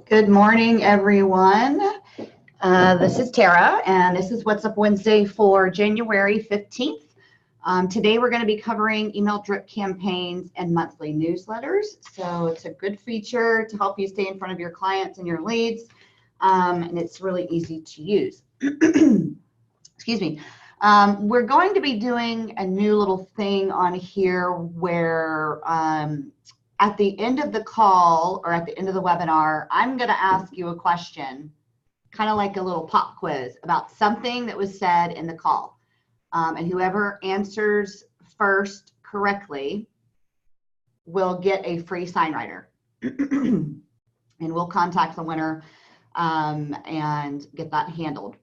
Good morning, everyone. This is Tara, and this is What's Up Wednesday for January 15th. Today, we're going to be covering email drip campaigns and monthly newsletters. So it's a good feature to help you stay in front of your clients and your leads, and it's really easy to use. Excuse me. We're going to be doing a new little thing on here where at the end of the call or at the end of the webinar, I'm going to ask you a question, kind of like a little pop quiz about something that was said in the call. And whoever answers first correctly will get a free sign writer. And we'll contact the winner and get that handled.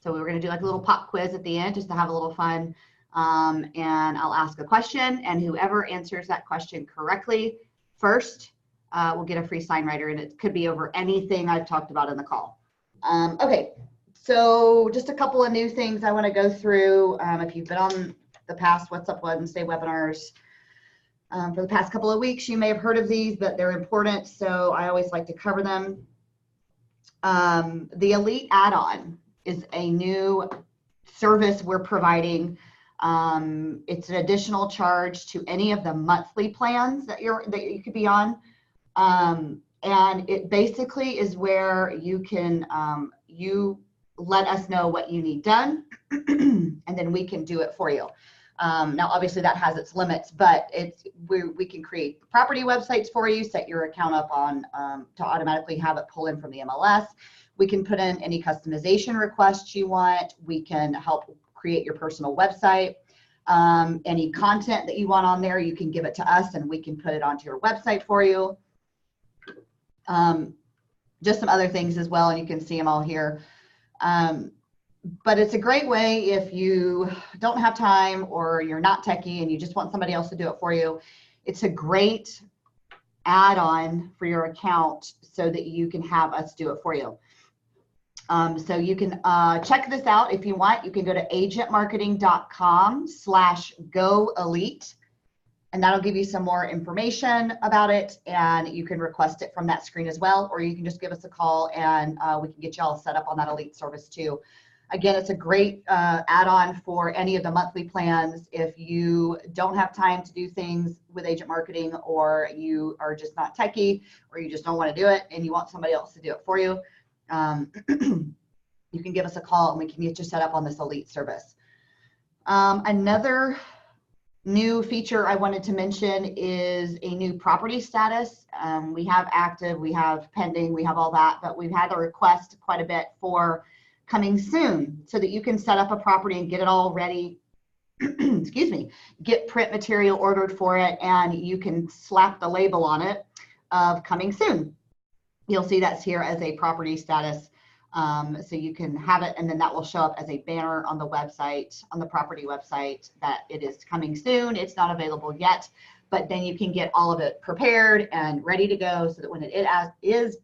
So we're going to do like a little pop quiz at the end just to have a little fun. And I'll ask a question, and whoever answers that question correctly first will get a free sign writer, and it could be over anything I've talked about in the call. Okay, so just a couple of new things I want to go through. If you've been on the past What's Up Wednesday webinars for the past couple of weeks, you may have heard of these, but they're important, so I always like to cover them. The Elite add-on is a new service we're providing. It's an additional charge to any of the monthly plans that you could be on. And it basically is where you can, you let us know what you need done, and then we can do it for you. Now, obviously that has its limits, but we can create property websites for you, set your account up on to automatically have it pull in from the MLS. We can put in any customization requests you want. We can help create your personal website. Any content that you want on there, you can give it to us and we can put it onto your website for you. Just some other things as well, and you can see them all here. But it's a great way if you don't have time or you're not techie and you just want somebody else to do it for you. It's a great add-on for your account so that you can have us do it for you. So you can check this out if you want. You can go to agentmarketing.com/GoElite, and that'll give you some more information about it, and you can request it from that screen as well, or you can just give us a call and we can get you all set up on that Elite service too. Again, it's a great add-on for any of the monthly plans. If you don't have time to do things with agent marketing, or you are just not techie, or you just don't want to do it and you want somebody else to do it for you, you can give us a call and we can get you set up on this Elite service. Another new feature I wanted to mention is a new property status. We have active, we have pending, we have all that, but we've had a request quite a bit for coming soon so that you can set up a property and get it all ready. Excuse me, get print material ordered for it, and you can slap the label on it of coming soon. You'll see that's here as a property status. So you can have it, and then that will show up as a banner on the website, on the property website, that it is coming soon. It's not available yet, but then you can get all of it prepared and ready to go so that when it is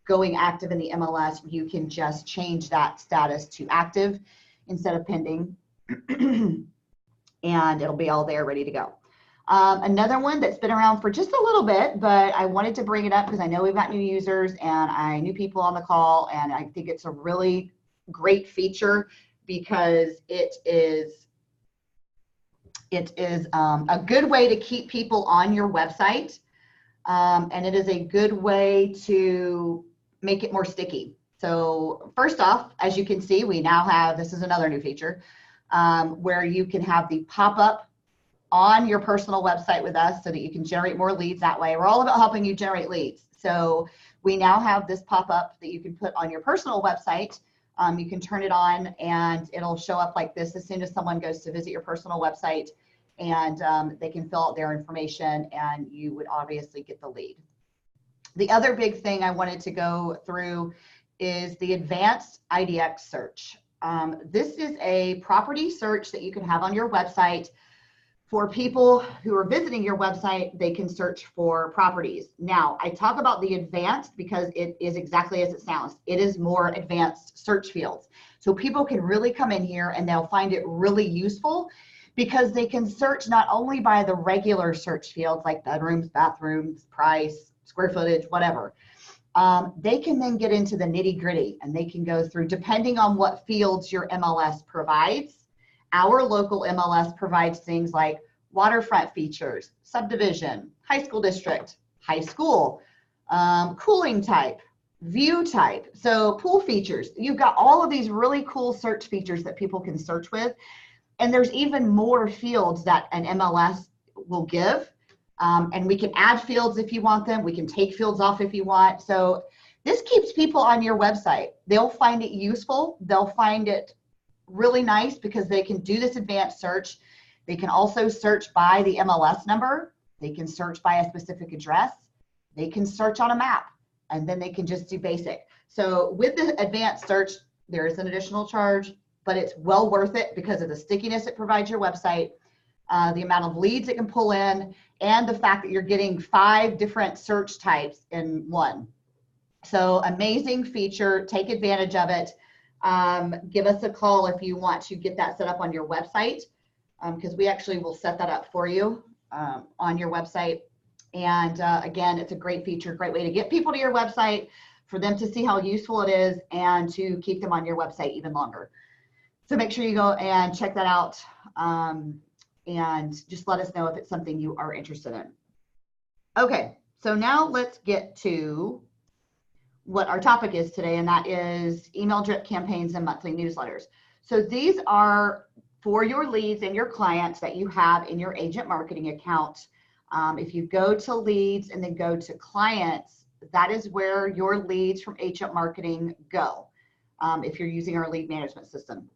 going active in the MLS, you can just change that status to active instead of pending, and it'll be all there ready to go. Another one that's been around for just a little bit, but I wanted to bring it up because I know we've got new users and I knew people on the call, and I think it's a really great feature because it is a good way to keep people on your website, and it is a good way to make it more sticky. So first off, as you can see, we now have, this is another new feature, where you can have the pop-up on your personal website with us so that you can generate more leads that way. We're all about helping you generate leads. So we now have this pop-up that you can put on your personal website. You can turn it on and it'll show up like this as soon as someone goes to visit your personal website, and they can fill out their information and you would obviously get the lead. The other big thing I wanted to go through is the advanced IDX search. This is a property search that you can have on your website. For people who are visiting your website, they can search for properties. Now, I talk about the advanced because it is exactly as it sounds. It is more advanced search fields. So people can really come in here and they'll find it really useful because they can search not only by the regular search fields like bedrooms, bathrooms, price, square footage, whatever, they can then get into the nitty gritty, and they can go through, depending on what fields your MLS provides. Our local MLS provides things like waterfront features, subdivision, high school district, high school, cooling type, view type, so pool features. You've got all of these really cool search features that people can search with. And there's even more fields that an MLS will give. And we can add fields if you want them. We can take fields off if you want. So this keeps people on your website. They'll find it useful. They'll find it really nice because they can do this advanced search. They can also search by the MLS number. They can search by a specific address. They can search on a map, and then they can just do basic. So with the advanced search, there is an additional charge, but it's well worth it because of the stickiness it provides your website, the amount of leads it can pull in, and the fact that you're getting 5 different search types in one. So amazing feature. Take advantage of it. Give us a call if you want to get that set up on your website, because we actually will set that up for you on your website. And again, it's a great feature, great way to get people to your website, for them to see how useful it is, and to keep them on your website even longer. So make sure you go and check that out, and just let us know if it's something you are interested in. Okay, so now let's get to what our topic is today, and that is email drip campaigns and monthly newsletters. So these are for your leads and your clients that you have in your agent marketing account. If you go to leads and then go to clients, that is where your leads from agent marketing go, if you're using our lead management system.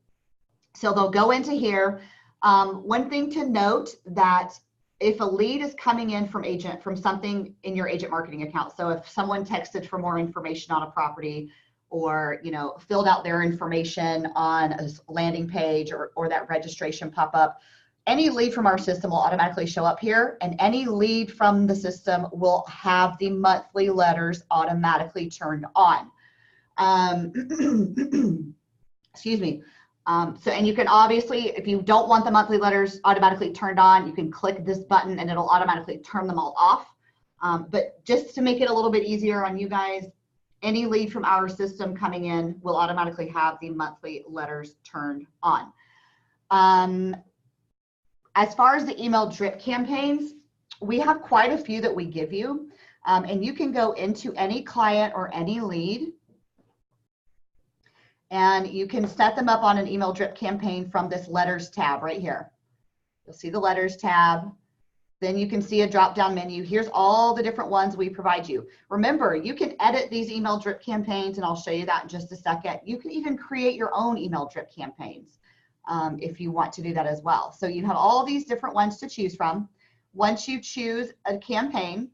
So they'll go into here. One thing to note, that if a lead is coming in from something in your agent marketing account, so if someone texted for more information on a property, or filled out their information on a landing page, or that registration pop-up, any lead from our system will automatically show up here, and any lead from the system will have the monthly letters automatically turned on. Excuse me. And you can obviously, if you don't want the monthly letters automatically turned on, you can click this button and it'll automatically turn them all off. But just to make it a little bit easier on you guys, any lead from our system coming in will automatically have the monthly letters turned on. As far as the email drip campaigns, we have quite a few that we give you, and you can go into any client or any lead, and you can set them up on an email drip campaign from this letters tab right here. You'll see the letters tab. Then you can see a drop-down menu. Here's all the different ones we provide you. Remember, you can edit these email drip campaigns, and I'll show you that in just a second. You can even create your own email drip campaigns if you want to do that as well. So you have all these different ones to choose from. Once you choose a campaign,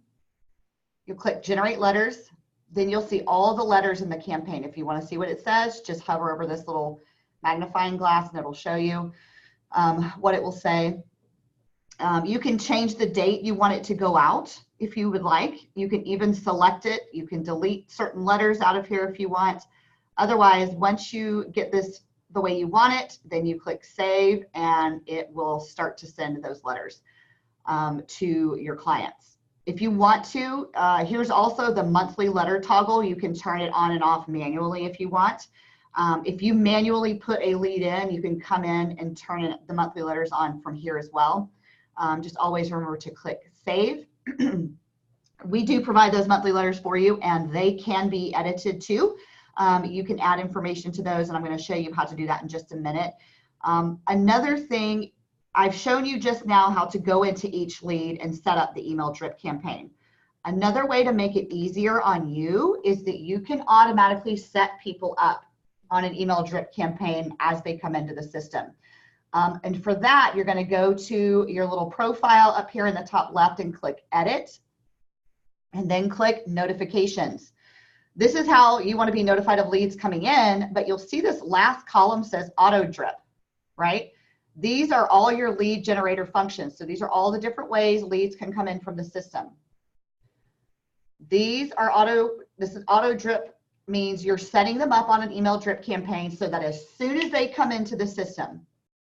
you click Generate Letters. Then you'll see all the letters in the campaign. If you want to see what it says, just hover over this little magnifying glass and it'll show you what it will say. You can change the date you want it to go out if you would like. You can even select it. You can delete certain letters out of here if you want. Otherwise, once you get this the way you want it, then you click Save, and it will start to send those letters to your clients. If you want to, here's also the monthly letter toggle. You can turn it on and off manually if you want. If you manually put a lead in, you can come in and turn the monthly letters on from here as well. Just always remember to click Save. We do provide those monthly letters for you, and they can be edited too. You can add information to those, and I'm going to show you how to do that in just a minute. Another thing, I've shown you just now how to go into each lead and set up the email drip campaign. Another way to make it easier on you is that you can automatically set people up on an email drip campaign as they come into the system. And for that, you're going to go to your little profile up here in the top left and click Edit, and then click Notifications. This is how you want to be notified of leads coming in, but you'll see this last column says Auto Drip, right? These are all your lead generator functions. So these are all the different ways leads can come in from the system. This is Auto Drip, means you're setting them up on an email drip campaign so that as soon as they come into the system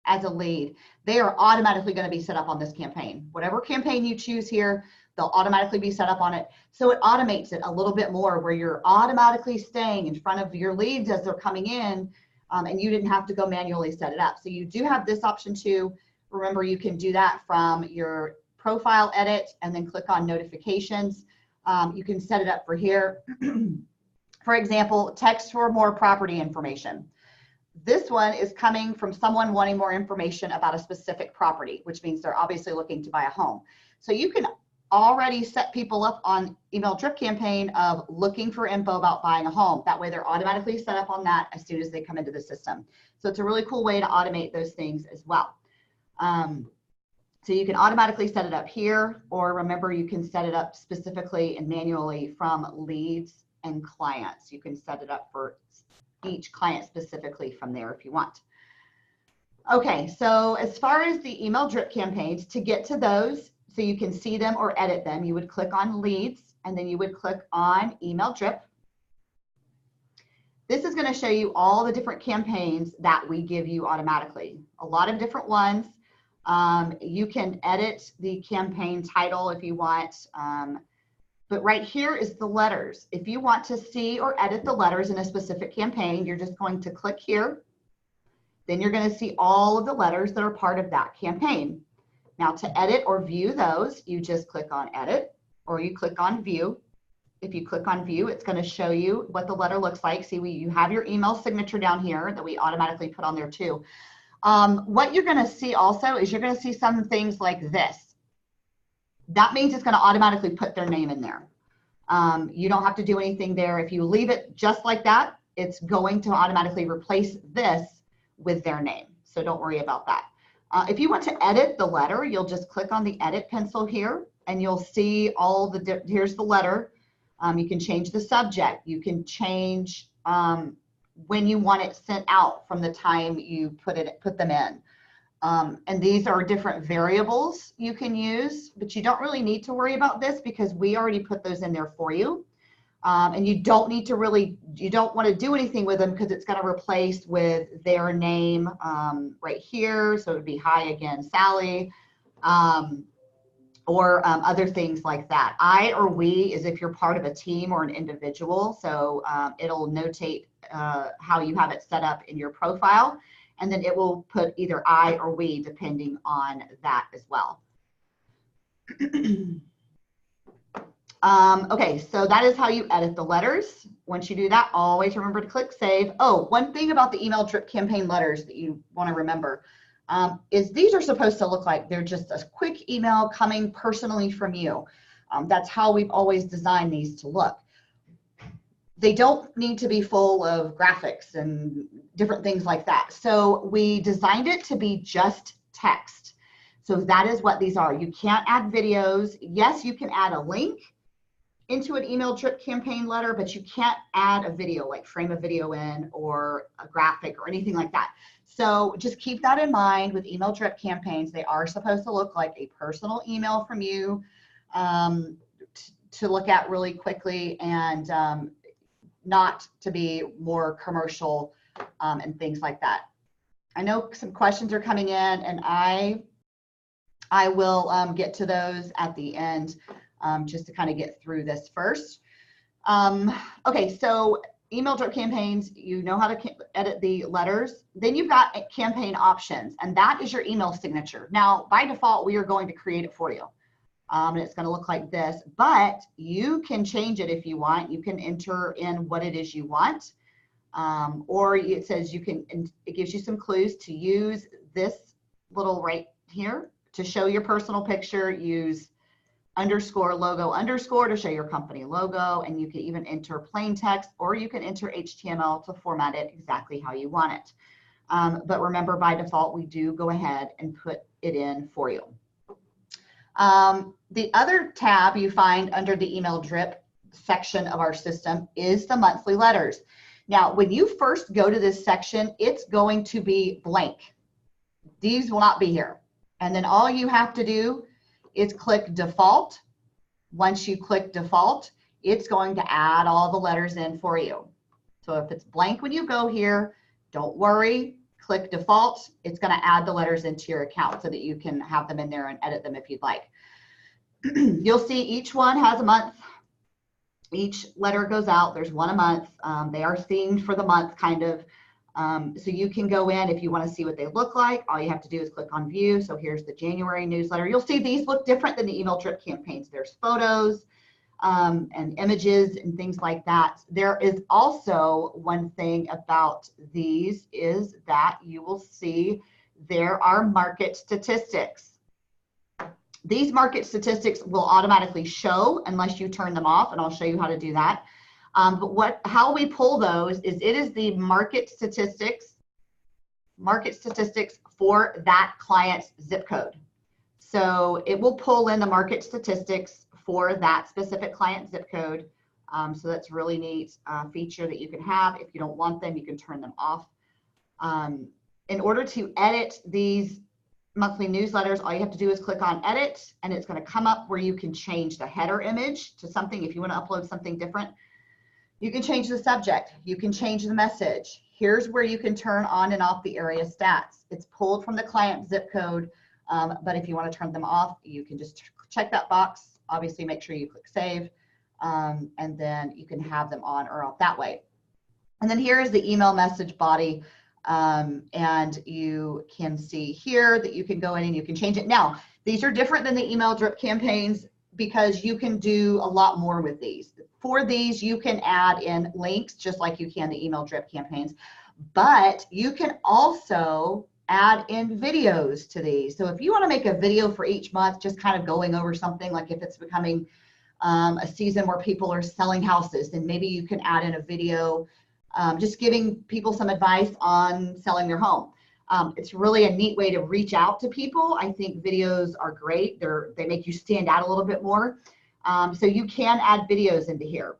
as a lead, they are automatically going to be set up on this campaign. Whatever campaign you choose here, they'll automatically be set up on it. So it automates it a little bit more where you're automatically staying in front of your leads as they're coming in, and you didn't have to go manually set it up. So you do have this option too. Remember, you can do that from your profile edit and then click on notifications. You can set it up for here. For example, text for more property information. This one is coming from someone wanting more information about a specific property, which means they're obviously looking to buy a home. So you can already set people up on email drip campaign of looking for info about buying a home. That way they're automatically set up on that as soon as they come into the system. So it's a really cool way to automate those things as well. So you can automatically set it up here, or remember, you can set it up specifically and manually from leads and clients. You can set it up for each client specifically from there if you want. Okay, so as far as the email drip campaigns, to get to those, so you can see them or edit them, you would click on leads and then you would click on email drip. This is going to show you all the different campaigns that we give you automatically. A lot of different ones. You can edit the campaign title if you want, but right here is the letters. If you want to see or edit the letters in a specific campaign, you're just going to click here. Then you're going to see all of the letters that are part of that campaign. Now to edit or view those, you just click on edit or you click on view. If you click on view, it's going to show you what the letter looks like. See, you have your email signature down here that we automatically put on there too. What you're going to see also is you're going to see some things like this. That means it's going to automatically put their name in there. You don't have to do anything there. If you leave it just like that, it's going to automatically replace this with their name. So don't worry about that. If you want to edit the letter, you'll just click on the edit pencil here and you'll see all the, here's the letter. You can change the subject. You can change when you want it sent out from the time you put them in. And these are different variables you can use, but you don't really need to worry about this because we already put those in there for you. And you don't need to really, you don't want to do anything with them because it's going to replace with their name right here. So it would be hi again, Sally, or other things like that. I or we is if you're part of a team or an individual. So it'll notate how you have it set up in your profile. And then it will put either I or we depending on that as well. Okay, so that is how you edit the letters. Once you do that, always remember to click save. Oh, one thing about the email drip campaign letters that you want to remember is these are supposed to look like they're just a quick email coming personally from you. That's how we've always designed these to look. They don't need to be full of graphics and different things like that. So we designed it to be just text. So that is what these are. You can't add videos. Yes, you can add a link into an email drip campaign letter, but you can't add a video, like frame a video in or a graphic or anything like that. So just keep that in mind with email drip campaigns. They are supposed to look like a personal email from you to look at really quickly and not to be more commercial and things like that. I know some questions are coming in and I will get to those at the end just to kind of get through this first. Okay, so email drip campaigns, you know how to edit the letters. Then you've got campaign options, and that is your email signature. Now, by default, we are going to create it for you. And it's going to look like this, but you can change it if you want. You can enter in what it is you want, or it says you can, it gives you some clues to use this little right here to show your personal picture. Use underscore logo underscore to show your company logo, and you can even enter plain text, or you can enter HTML to format it exactly how you want it. But remember, by default, we do go ahead and put it in for you. The other tab you find under the email drip section of our system is the monthly letters. Now, when you first go to this section, it's going to be blank. These will not be here. And then all you have to do is click default. Once you click default, it's going to add all the letters in for you. So if it's blank when you go here, don't worry. Click default. It's going to add the letters into your account so that you can have them in there and edit them if you'd like. You'll see each one has a month. Each letter goes out. There's one a month. They are themed for the month, kind of. So you can go in if you want to see what they look like. All you have to do is click on view. So here's the January newsletter. You'll see these look different than the email drip campaigns. There's photos and images and things like that. There is also one thing about these is that you will see there are market statistics. These market statistics will automatically show unless you turn them off, and I'll show you how to do that. But how we pull those is it is the market statistics for that client's zip code. So it will pull in the market statistics for that specific client zip code. So that's a really neat feature that you can have. If you don't want them, you can turn them off. In order to edit these monthly newsletters, all you have to do is click on edit, and it's going to come up where you can change the header image to something. If you want to upload something different, you can change the subject, you can change the message. Here's where you can turn on and off the area stats. It's pulled from the client zip code, but if you want to turn them off, you can just check that box. Obviously, make sure you click save, and then you can have them on or off that way. And then here is the email message body. And you can see here that you can go in and you can change it. Now, these are different than the email drip campaigns because you can do a lot more with these. For these, you can add in links just like you can the email drip campaigns, but you can also add in videos to these. So if you want to make a video for each month, just kind of going over something, like if it's becoming a season where people are selling houses, then maybe you can add in a video just giving people some advice on selling their home. It's really a neat way to reach out to people. I think videos are great. They make you stand out a little bit more. So you can add videos into here.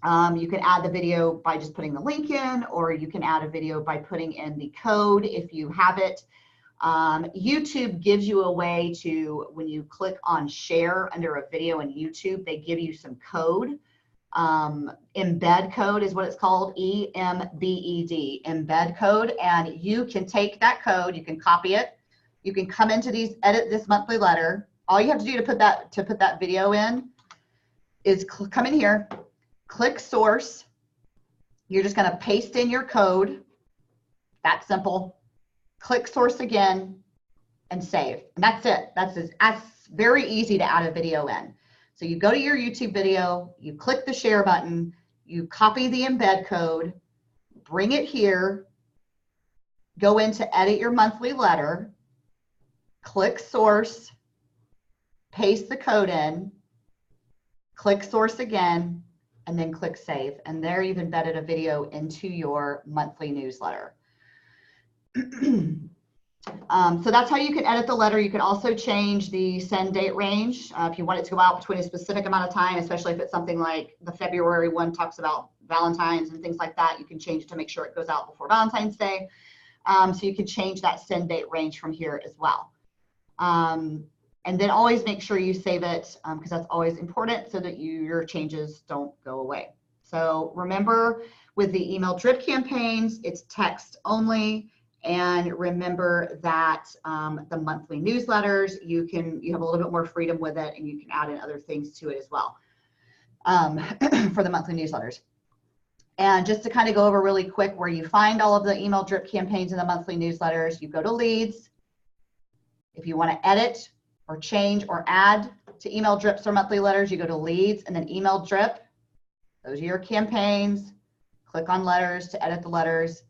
You can add the video by just putting the link in, or you can add a video by putting in the code if you have it. YouTube gives you a way to, when you click on share under a video in YouTube, they give you some code. Embed code is what it's called, EMBED, embed code, and you can take that code, you can copy it, you can come into these, edit this monthly letter. All you have to do to put that video in is come in here, click source. You're just going to paste in your code. That's simple. Click source again and save, and that's it. That's very easy to add a video in. So you go to your YouTube video, you click the share button, you copy the embed code, bring it here, go into edit your monthly letter, click source, paste the code in, click source again, and then click save. And there you've embedded a video into your monthly newsletter. So that's how you can edit the letter. You can also change the send date range if you want it to go out between a specific amount of time, especially if it's something like the February one talks about Valentine's and things like that. You can change it to make sure it goes out before Valentine's Day. So you can change that send date range from here as well. And then always make sure you save it because that's always important so that your changes don't go away. So remember, with the email drip campaigns, it's text only. And remember that the monthly newsletters, you have a little bit more freedom with it, and you can add in other things to it as well for the monthly newsletters. And just to kind of go over really quick where you find all of the email drip campaigns in the monthly newsletters, you go to leads. If you want to edit or change or add to email drips or monthly letters, you go to leads and then email drip. Those are your campaigns. Click on letters to edit the letters.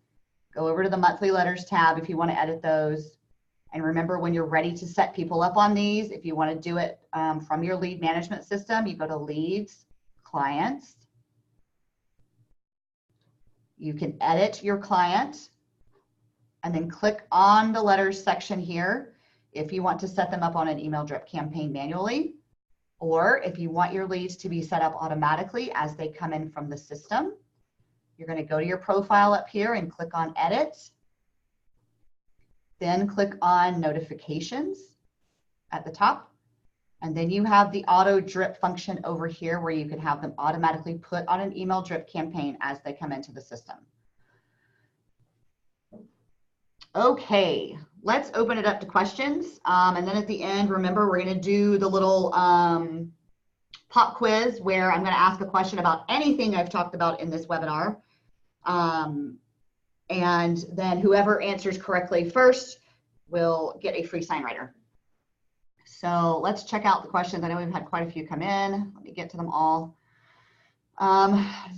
Go over to the monthly letters tab if you want to edit those. And remember, when you're ready to set people up on these, if you want to do it from your lead management system, you go to leads, clients. You can edit your client and then click on the letters section here if you want to set them up on an email drip campaign manually, or if you want your leads to be set up automatically as they come in from the system. You're going to go to your profile up here and click on edit. Then click on notifications at the top. And then you have the auto drip function over here where you can have them automatically put on an email drip campaign as they come into the system. Okay, let's open it up to questions. And then at the end, remember, we're going to do the little pop quiz where I'm going to ask a question about anything I've talked about in this webinar. And then whoever answers correctly first will get a free sign writer. So let's check out the questions. I know we've had quite a few come in. Let me get to them all.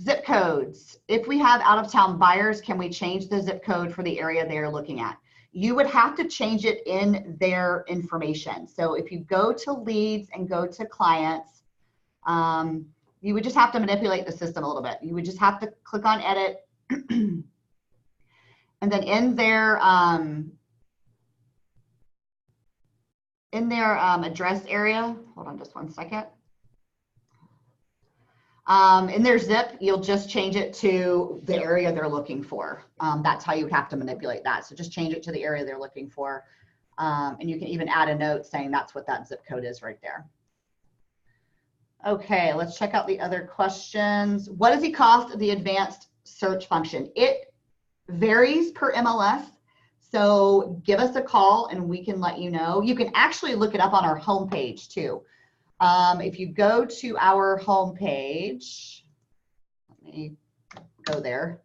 Zip codes. If we have out-of-town buyers, can we change the zip code for the area they are looking at? You would have to change it in their information. So if you go to leads and go to clients, you would just have to manipulate the system a little bit. You would just have to click on edit. And then in their address area, hold on just one second. In their zip, you'll just change it to the area they're looking for. That's how you would have to manipulate that. So just change it to the area they're looking for. And you can even add a note saying that's what that zip code is right there. Okay, let's check out the other questions. What is the cost of the advanced search function? It varies per MLS. So give us a call and we can let you know. You can actually look it up on our homepage too. If you go to our homepage, let me go there.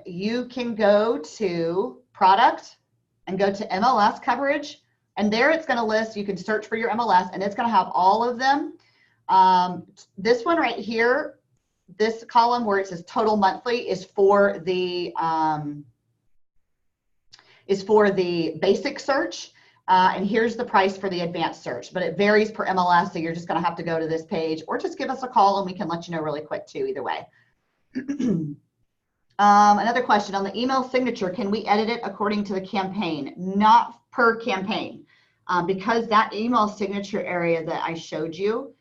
You can go to product and go to MLS coverage, and there it's going to list, you can search for your MLS and it's going to have all of them. This one right here, this column where it says total monthly is for the basic search. And here's the price for the advanced search, but it varies per MLS. So you're just going to have to go to this page or just give us a call and we can let you know really quick too, either way. Another question on the email signature, can we edit it according to the campaign? Not per campaign, because that email signature area that I showed you,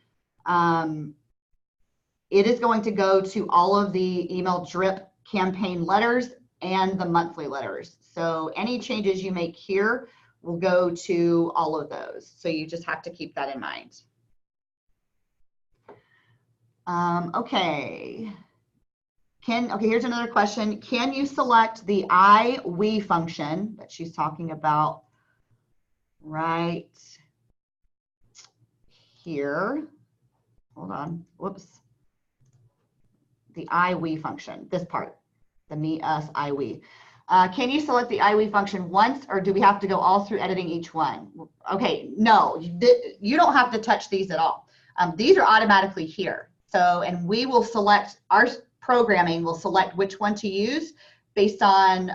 it is going to go to all of the email drip campaign letters and the monthly letters. So any changes you make here will go to all of those. So you just have to keep that in mind. Okay. Okay, here's another question. Can you select the I, we function that she's talking about right here? Hold on, whoops. The I, we function, this part, the me, us, I, we. Can you select the I, we function once, or do we have to go all through editing each one? Okay, no, you don't have to touch these at all. These are automatically here. So, and we will select, our programming will select which one to use based on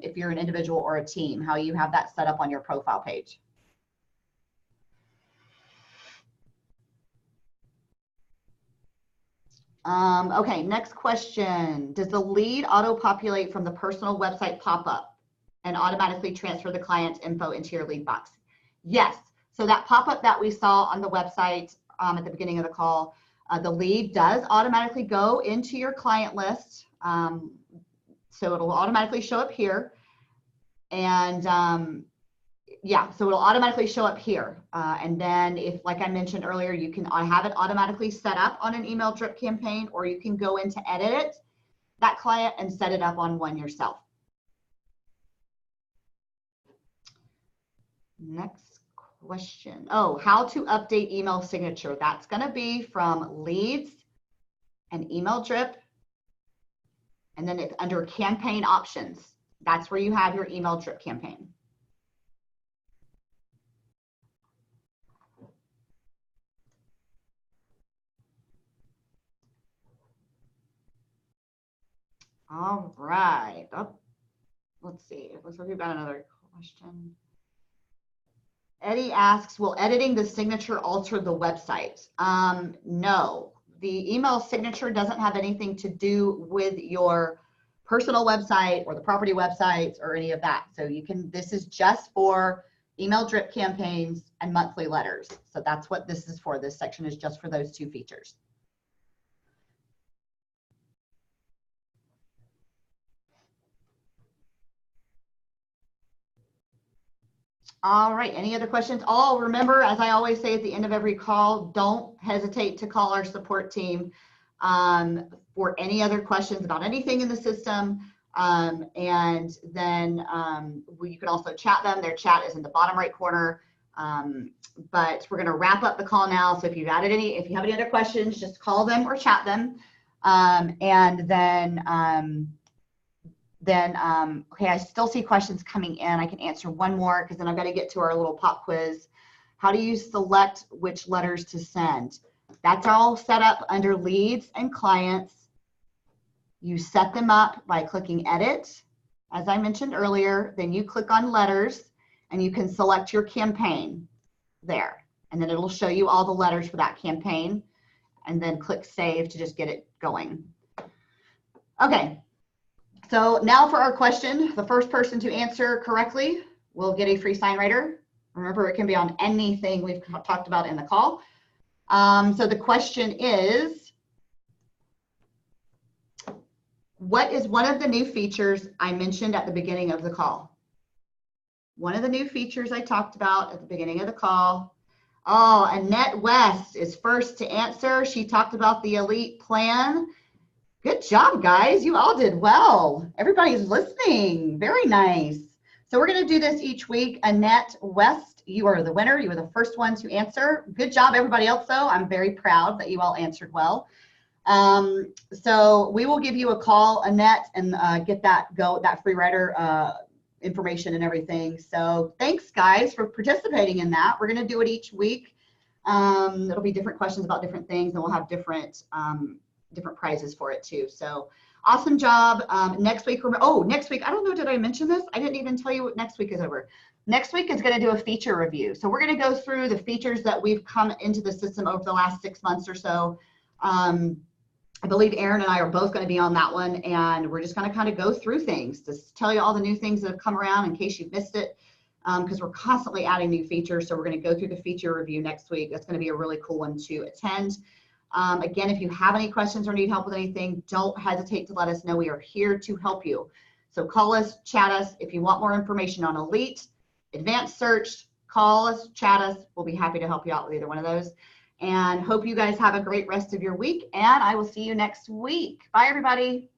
if you're an individual or a team, how you have that set up on your profile page. Okay, next question. Does the lead auto-populate from the personal website pop-up and automatically transfer the client's info into your lead box? Yes. So that pop-up that we saw on the website at the beginning of the call, the lead does automatically go into your client list. So it'll automatically show up here. And yeah, so it'll automatically show up here. And then if, like I mentioned earlier, you can have it automatically set up on an email drip campaign, or you can go in to edit it, that client, and set it up on one yourself. Next question. Oh, how to update email signature. That's going to be from leads and email drip. And then it's under campaign options. That's where you have your email drip campaign. All right. Oh, let's see. It looks like we've got another question. Eddie asks, will editing the signature alter the website? No. The email signature doesn't have anything to do with your personal website or the property websites or any of that. So you can, this is just for email drip campaigns and monthly letters. So that's what this is for. This section is just for those two features. All right, any other questions? Oh, remember, as I always say at the end of every call, don't hesitate to call our support team for any other questions about anything in the system. And then you can also chat them. Their chat is in the bottom right corner. But we're going to wrap up the call now. So if you have any other questions, just call them or chat them. And then okay, I still see questions coming in. I can answer one more because then I've got to get to our little pop quiz. How do you select which letters to send? That's all set up under leads and clients. You set them up by clicking edit, as I mentioned earlier. Then you click on letters and you can select your campaign there. And then it'll show you all the letters for that campaign. And then click save to just get it going. Okay, so now for our question. The first person to answer correctly will get a free SignWriter. Remember, it can be on anything we've talked about in the call. So the question is, what is one of the new features I mentioned at the beginning of the call? One of the new features I talked about at the beginning of the call. Oh, Annette West is first to answer. She talked about the Elite Plan. Good job, guys. You all did well. Everybody's listening. Very nice. So we're going to do this each week. Annette West, you are the winner. You were the first one to answer. Good job, everybody else, though. I'm very proud that you all answered well. So we will give you a call, Annette, and get that free writer information and everything. So thanks, guys, for participating in that. We're going to do it each week. It'll be different questions about different things, and we'll have different prizes for it too. So awesome job. Next week, next week, I don't know, did I mention this? I didn't even tell you what next week is over. Next week is going to do a feature review. So we're going to go through the features that we've come into the system over the last 6 months or so. I believe Aaron and I are both going to be on that one, and we're just going to kind of go through things, just tell you all the new things that have come around in case you've missed it, because we're constantly adding new features. So we're going to go through the feature review next week. That's going to be a really cool one to attend. Again, if you have any questions or need help with anything, don't hesitate to let us know. We are here to help you. So call us, chat us. If you want more information on Elite, Advanced Search, call us, chat us. We'll be happy to help you out with either one of those. And hope you guys have a great rest of your week. And I will see you next week. Bye, everybody.